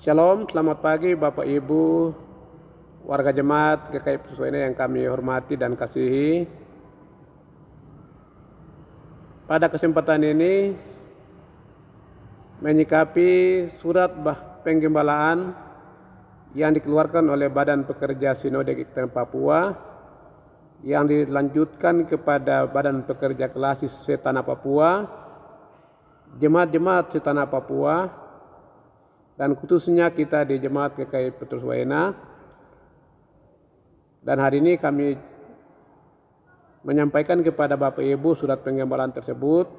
Shalom, selamat pagi Bapak Ibu, warga jemaat GKI Petrus Waena yang kami hormati dan kasihi. Pada kesempatan ini menyikapi surat penggembalaan yang dikeluarkan oleh Badan Pekerja Sinode GKI Papua yang dilanjutkan kepada Badan Pekerja Klasis Setanah Papua, jemaat-jemaat Setanah Papua, dan khususnya kita di Jemaat GKI Petrus Waena. Dan hari ini kami menyampaikan kepada Bapak Ibu surat penggembalaan tersebut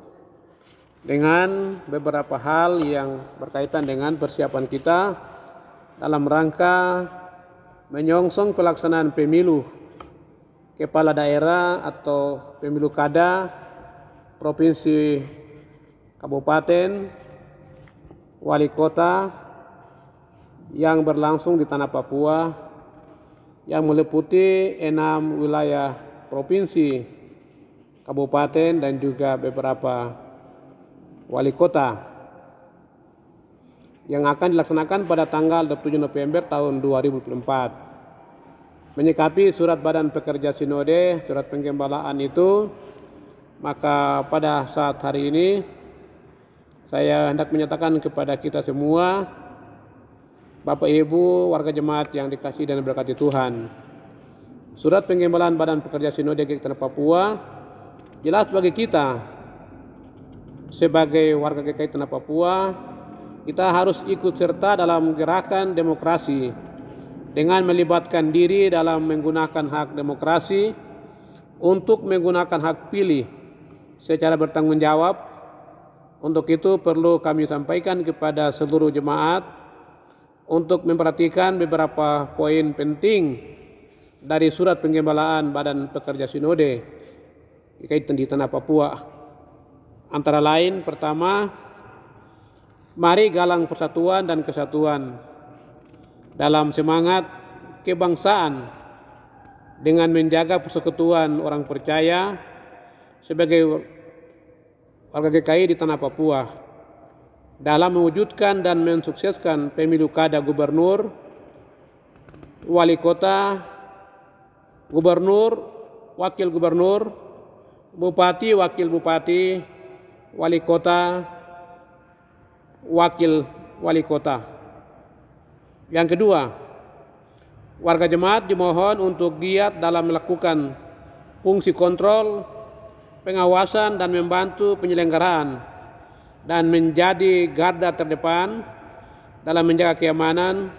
dengan beberapa hal yang berkaitan dengan persiapan kita dalam rangka menyongsong pelaksanaan pemilu kepala daerah atau pemilu kada provinsi, kabupaten, wali kota yang berlangsung di tanah Papua yang meliputi 6 wilayah provinsi, kabupaten, dan juga beberapa wali kota yang akan dilaksanakan pada tanggal 27 November tahun 2024. Menyikapi surat Badan Pekerja Sinode, surat penggembalaan itu, maka pada saat hari ini saya hendak menyatakan kepada kita semua, Bapak Ibu, warga jemaat yang dikasihi dan diberkati Tuhan, surat penggembalaan Badan Pekerja Sinode GKI Papua jelas bagi kita sebagai warga GKI Tanah Papua, kita harus ikut serta dalam gerakan demokrasi dengan melibatkan diri dalam menggunakan hak demokrasi untuk menggunakan hak pilih secara bertanggung jawab. Untuk itu perlu kami sampaikan kepada seluruh jemaat untuk memperhatikan beberapa poin penting dari surat penggembalaan Badan Pekerja Sinode GKI di Tanah Papua. Antara lain, pertama, mari galang persatuan dan kesatuan dalam semangat kebangsaan dengan menjaga persekutuan orang percaya sebagai warga GKI di Tanah Papua dalam mewujudkan dan mensukseskan pemilu kada gubernur, wali kota, gubernur, wakil gubernur, bupati, wakil bupati, wali kota, wakil wali kota. Yang kedua, warga jemaat dimohon untuk giat dalam melakukan fungsi kontrol, pengawasan, dan membantu penyelenggaraan dan menjadi garda terdepan dalam menjaga keamanan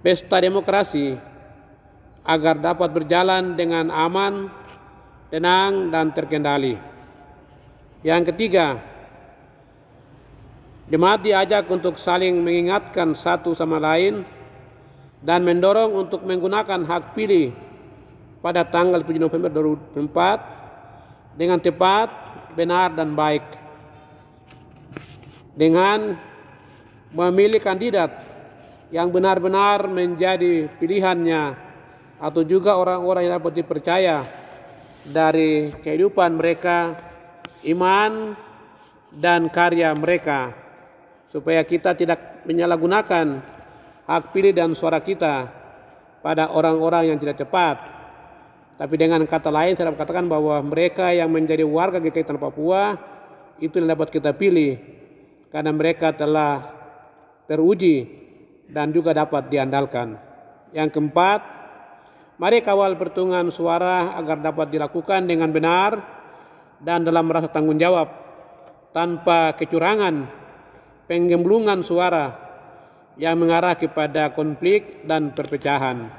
pesta demokrasi agar dapat berjalan dengan aman, tenang, dan terkendali. Yang ketiga, jemaat diajak untuk saling mengingatkan satu sama lain dan mendorong untuk menggunakan hak pilih pada tanggal 7 November 2024 dengan tepat, benar, dan baik, dengan memilih kandidat yang benar-benar menjadi pilihannya atau juga orang-orang yang dapat dipercaya dari kehidupan mereka, iman, dan karya mereka, supaya kita tidak menyalahgunakan hak pilih dan suara kita pada orang-orang yang tidak tepat. Tapi dengan kata lain saya dapat katakan bahwa mereka yang menjadi warga GKI Tanah Papua itu yang dapat kita pilih karena mereka telah teruji dan juga dapat diandalkan. Yang keempat, mari kawal perhitungan suara agar dapat dilakukan dengan benar dan dalam rasa tanggung jawab tanpa kecurangan, penggelembungan suara yang mengarah kepada konflik dan perpecahan.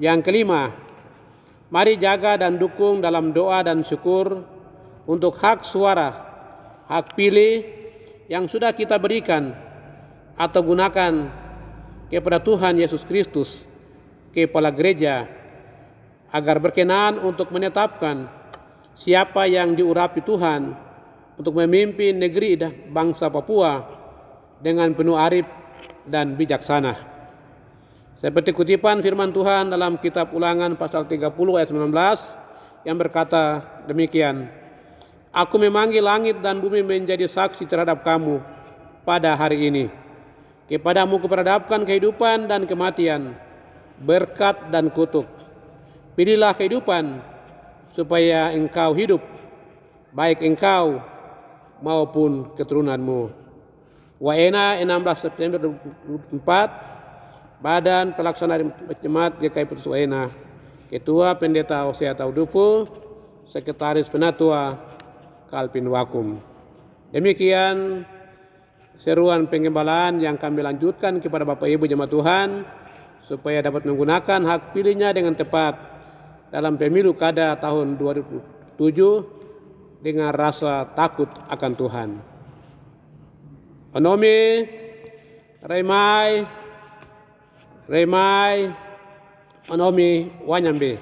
Yang kelima, mari jaga dan dukung dalam doa dan syukur untuk hak suara, hak pilih yang sudah kita berikan atau gunakan kepada Tuhan Yesus Kristus, Kepala Gereja, agar berkenan untuk menetapkan siapa yang diurapi Tuhan untuk memimpin negeri dan bangsa Papua dengan penuh arif dan bijaksana. Seperti kutipan firman Tuhan dalam kitab Ulangan pasal 30 ayat 19 yang berkata demikian, Aku memanggil langit dan bumi menjadi saksi terhadap kamu pada hari ini. Kepadamu kuperadapkan kehidupan dan kematian, berkat dan kutuk. Pilihlah kehidupan supaya engkau hidup, baik engkau maupun keturunanmu. Waena 16 September 2024, Badan Pelaksana Jemaat GKI Putus Waena, Ketua Pendeta Hosea Taudupu, Sekretaris Penatua Kalpin Wakum. Demikian seruan penggembalaan yang kami lanjutkan kepada Bapak Ibu Jemaat Tuhan supaya dapat menggunakan hak pilihnya dengan tepat dalam pemilu kada tahun 2007 dengan rasa takut akan Tuhan. Onomi, Remai, Onomi, Wanyambe.